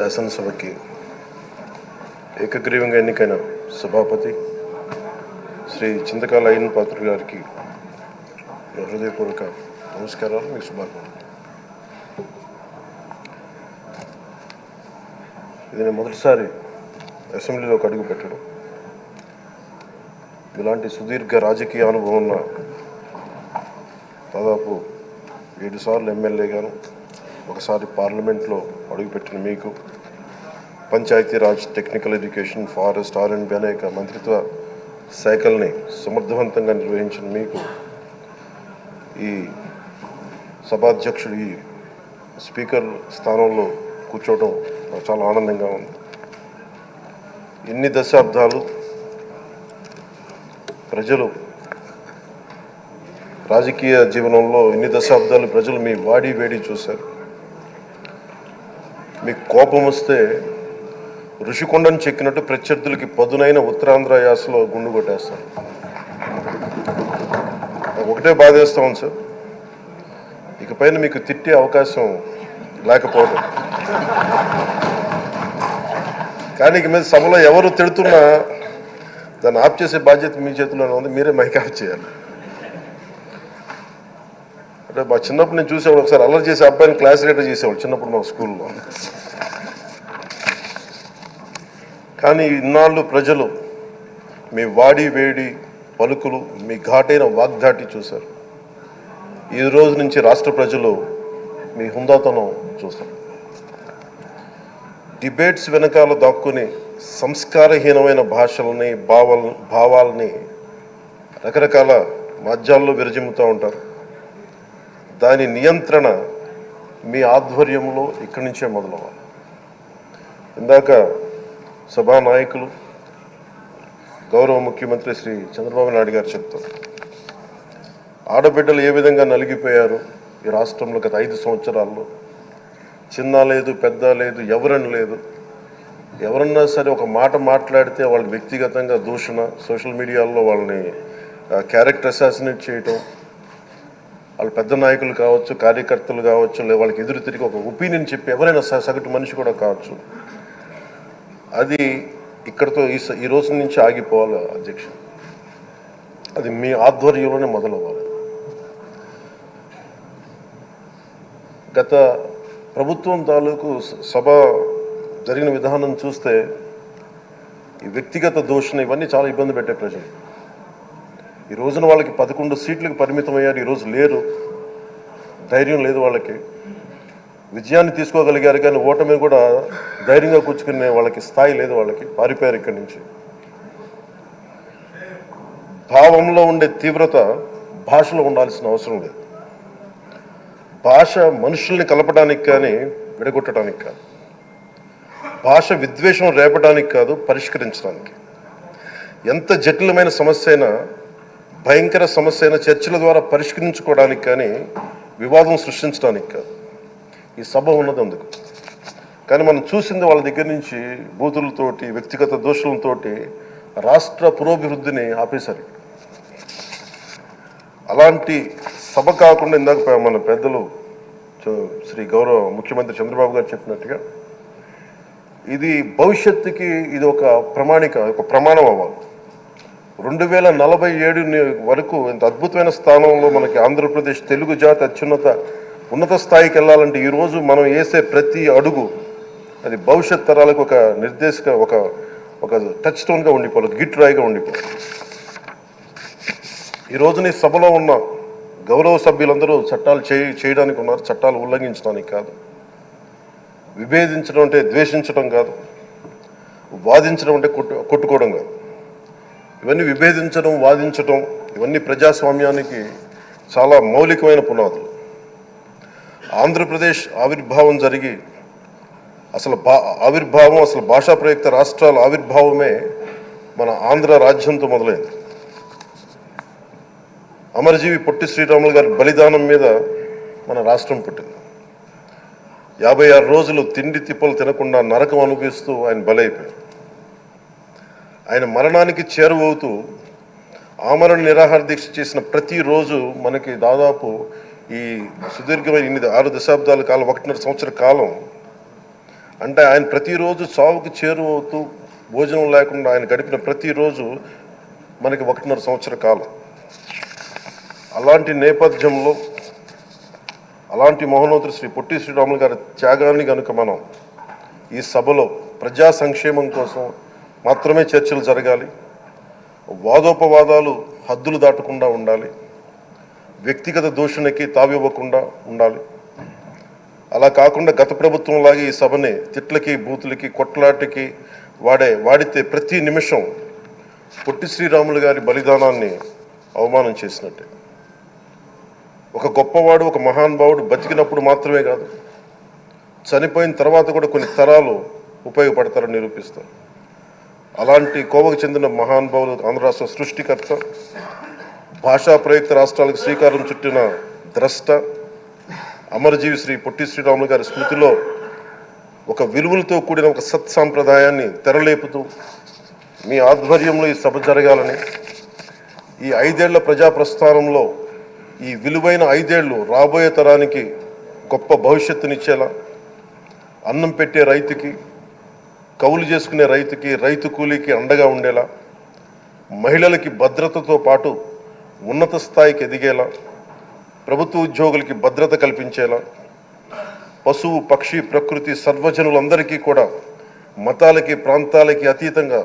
శాసనసభకి ఏకగ్రీవంగా ఎన్నికైన సభాపతి శ్రీ చింతకాల అయ్యన్ పాత్రుడు గారికి హృదయపూర్వక నమస్కారాలు, మీకు శుభాకాంక్షలు. ఇది నేను మొదటిసారి అసెంబ్లీలోకి అడుగు పెట్టడం. ఇలాంటి సుదీర్ఘ రాజకీయ అనుభవం ఉన్న దాదాపు 7 సార్లు ఎమ్మెల్యేగాను, ఒకసారి పార్లమెంట్లో అడుగుపెట్టిన మీకు, Panchayati Raj, technical education, forest, R&B అనేక మంత్రిత్వ శాఖల్ని సమర్థవంతంగా నిర్వహించిన మీకు ఈ సభాధ్యక్షుడు, ఈ స్పీకర్ స్థానంలో కూర్చోవడం నాకు చాలా ఆనందంగా ఉంది. ఇన్ని దశాబ్దాలు ప్రజలు రాజకీయ జీవనంలో ప్రజలు మీ వాడి వేడి చూశారు. మీకు కోపం వస్తే ఋషికొండను చెక్కినట్టు ప్రత్యర్థులకి పదునైన ఉత్తరాంధ్ర యాసలో గుండు కొట్టేస్తారు. ఒకటే బాధేస్తా ఉంది సార్, ఇకపైన మీకు తిట్టే అవకాశం లేకపోవడం. కానీ ఇక మీద సభలో ఎవరు తిడుతున్నా దాన్ని ఆఫ్ చేసే బాధ్యత మీ చేతిలోనే ఉంది. మీరే మైక్ ఆఫ్ చేయాలి. అంటే మా చిన్నప్పుడు నేను చూసేవాడు, ఒకసారి అల్లరి చేసే అబ్బాయిని క్లాస్ లీడర్ చేసేవాడు చిన్నప్పుడు మా స్కూల్లో. కానీ ఇన్నాళ్ళు ప్రజలు మీ వాడి వేడి పలుకులు, మీ ఘాటైన వాగ్దాటి చూశారు. ఈ రోజు నుంచి రాష్ట్ర ప్రజలు మీ హుందాతనం చూస్తారు. డిబేట్స్ వెనకాల దాక్కుని సంస్కారహీనమైన భాషలని, భావాలని రకరకాల మాధ్యాల్లో విరజిమ్ముతూ ఉంటారు. దాని నియంత్రణ మీ ఆధ్వర్యంలో ఇక్కడి నుంచే మొదలవ్వాలి. ఇందాక సభానాయకులు, గౌరవ ముఖ్యమంత్రి శ్రీ చంద్రబాబు నాయుడు గారు చెప్తారు, ఆడబిడ్డలు ఏ విధంగా నలిగిపోయారు ఈ రాష్ట్రంలో గత 5 సంవత్సరాల్లో. చిన్న లేదు, పెద్ద లేదు, ఎవరని లేదు. ఎవరన్నా సరే ఒక మాట మాట్లాడితే వాళ్ళకి వ్యక్తిగతంగా దూషణ, సోషల్ మీడియాలో వాళ్ళని క్యారెక్టర్ అసాసినేట్ చేయటం, వాళ్ళు పెద్ద నాయకులు కావచ్చు, కార్యకర్తలు కావచ్చు, లేదా వాళ్ళకి ఎదురు తిరిగి ఒక ఒపీనియన్ చెప్పి ఎవరైనా సగటు మనిషి కూడా కావచ్చు, అది ఇక్కడితో ఈ రోజు నుంచి ఆగిపోవాలి అధ్యక్ష. అది మీ ఆధ్వర్యంలోనే మొదలవ్వాలి. గత ప్రభుత్వం తాలూకు సభ జరిగిన విధానం చూస్తే ఈ వ్యక్తిగత దూషణ ఇవన్నీ చాలా ఇబ్బంది పెట్టే ప్రజలు. ఈ రోజున వాళ్ళకి 11 సీట్లకు పరిమితం అయ్యారు, ఈరోజు లేరు, ధైర్యం లేదు వాళ్ళకి. విజయాన్ని తీసుకోగలిగారు కానీ ఓటమి కూడా ధైర్యంగా కూర్చుకునే వాళ్ళకి స్థాయి లేదు, వాళ్ళకి పారిపోయారు ఇక్కడి నుంచి. భావంలో ఉండే తీవ్రత భాషలో ఉండాల్సిన అవసరం లేదు. భాష మనుషుల్ని కలపడానికి కానీ విడగొట్టడానికి కాదు. భాష విద్వేషం రేపడానికి కాదు, పరిష్కరించడానికి. ఎంత జటిలమైన సమస్య అయినా, భయంకర సమస్య అయినా చర్చల ద్వారా పరిష్కరించుకోవడానికి కానీ వివాదం సృష్టించడానికి కాదు. ఈ సభ ఉన్నది అందుకు. కానీ మనం చూసింది వాళ్ళ దగ్గర నుంచి బూతులతోటి, వ్యక్తిగత దోషులతోటి రాష్ట్ర పురోభివృద్ధిని ఆపేశారు. అలాంటి సభ కాకుండా ఇందాక మన పెద్దలు శ్రీ గౌరవ ముఖ్యమంత్రి చంద్రబాబు గారు చెప్పినట్టుగా ఇది భవిష్యత్తుకి ఇది ఒక ప్రమాణం అవ్వాలి. 2047 వరకు ఇంత అద్భుతమైన స్థానంలో మనకి ఆంధ్రప్రదేశ్ తెలుగు జాతి ఉన్నత స్థాయికి వెళ్ళాలంటే ఈరోజు మనం వేసే ప్రతి అడుగు అది భవిష్యత్ తరాలకు ఒక నిర్దేశక, ఒక టచ్ స్టోన్గా ఉండిపోవాలి, గిట్ రాయిగా ఉండిపోవాలి. ఈ రోజున ఈ సభలో ఉన్న గౌరవ సభ్యులందరూ చట్టాలు చేయడానికి ఉన్నారు, చట్టాలు ఉల్లంఘించడానికి కాదు. విభేదించడం అంటే ద్వేషించడం కాదు, వాదించడం అంటే కొట్టుకోవడం కాదు. ఇవన్నీ విభేదించడం, వాదించడం ఇవన్నీ ప్రజాస్వామ్యానికి చాలా మౌలికమైన పునాదులు. ఆంధ్రప్రదేశ్ ఆవిర్భావం జరిగి అసలు భాషా ప్రయుక్త రాష్ట్రాల ఆవిర్భావమే మన ఆంధ్ర రాజ్యంతో మొదలైంది. అమరజీవి పొట్టి శ్రీరాములు గారి బలిదానం మీద మన రాష్ట్రం పుట్టింది. 56 రోజులు తిండి తిప్పలు తినకుండా నరకం అనుభవిస్తూ ఆయన బలైపోయారు. ఆయన మరణానికి చేరువవుతూ ఆమరణ నిరాహార దీక్ష చేసిన ప్రతిరోజు మనకి దాదాపు ఈ సుదీర్ఘమైన 6 దశాబ్దాల కాలం 1.5 సంవత్సర కాలం అంటే ఆయన ప్రతిరోజు చావుకి చేరువవుతూ భోజనం లేకుండా ఆయన గడిపిన ప్రతిరోజు మనకి 1.5 సంవత్సర కాలం. అలాంటి నేపథ్యంలో అలాంటి మహోన్నతుడు శ్రీ పొట్టి శ్రీరాములు గారి త్యాగాన్ని కనుక మనం ఈ సభలో ప్రజా సంక్షేమం కోసం మాత్రమే చర్చలు జరగాలి, వాదోపవాదాలు హద్దులు దాటకుండా ఉండాలి, వ్యక్తిగత దూషణకి తావివ్వకుండా ఉండాలి. అలా కాకుండా గత ప్రభుత్వంలాగే ఈ సభని తిట్లకి బూతులకి కొట్లాటకి వాడితే ప్రతి నిమిషం పొట్టి శ్రీరాములు గారి బలిదానాన్ని అవమానం చేసినట్టే. ఒక గొప్పవాడు, ఒక మహానుభావుడు బతికినప్పుడు మాత్రమే కాదు, చనిపోయిన తర్వాత కూడా కొన్ని తరాలు ఉపయోగపడతారని నిరూపిస్తారు. అలాంటి కోవకు చెందిన మహానుభావులు ఆంధ్ర రాష్ట్ర సృష్టికర్త, భాషా ప్రయుక్త రాష్ట్రాలకు శ్రీకారం చుట్టిన ద్రష్ట, అమరజీవి శ్రీ పొట్టి శ్రీరాములు గారి స్మృతిలో ఒక విలువలతో కూడిన ఒక సత్సాంప్రదాయాన్ని తెరలేపుతూ మీ ఆధ్వర్యంలో ఈ సభ జరగాలని, ఈ 5 ఏళ్ల ప్రజా ప్రస్థానంలో ఈ విలువైన 5 ఏళ్ళు రాబోయే తరానికి గొప్ప భవిష్యత్తునిచ్చేలా, అన్నం పెట్టే రైతుకి, కౌలు చేసుకునే రైతుకి, రైతు కూలీకి అండగా ఉండేలా, మహిళలకి భద్రతతో పాటు ఉన్నత స్థాయికి ఎదిగేలా, ప్రభుత్వ ఉద్యోగులకి భద్రత కల్పించేలా, పశువు పక్షి ప్రకృతి సర్వజనులందరికీ కూడా మతాలకి ప్రాంతాలకి అతీతంగా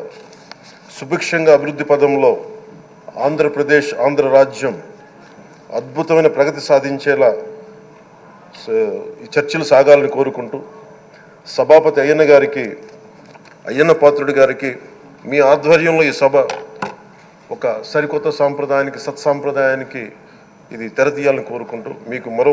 సుభిక్షంగా అభివృద్ధి పదంలో ఆంధ్రప్రదేశ్, ఆంధ్ర రాజ్యం అద్భుతమైన ప్రగతి సాధించేలా ఈ చర్చలు సాగాలని కోరుకుంటూ, సభాపతి అయ్యన్న పాత్రుడి గారికి మీ ఆధ్వర్యంలో ఈ సభ ఒక సరికొత్త సాంప్రదాయానికి, సత్సాంప్రదాయానికి ఇది తెరతీయాలని కోరుకుంటూ మీకు మరో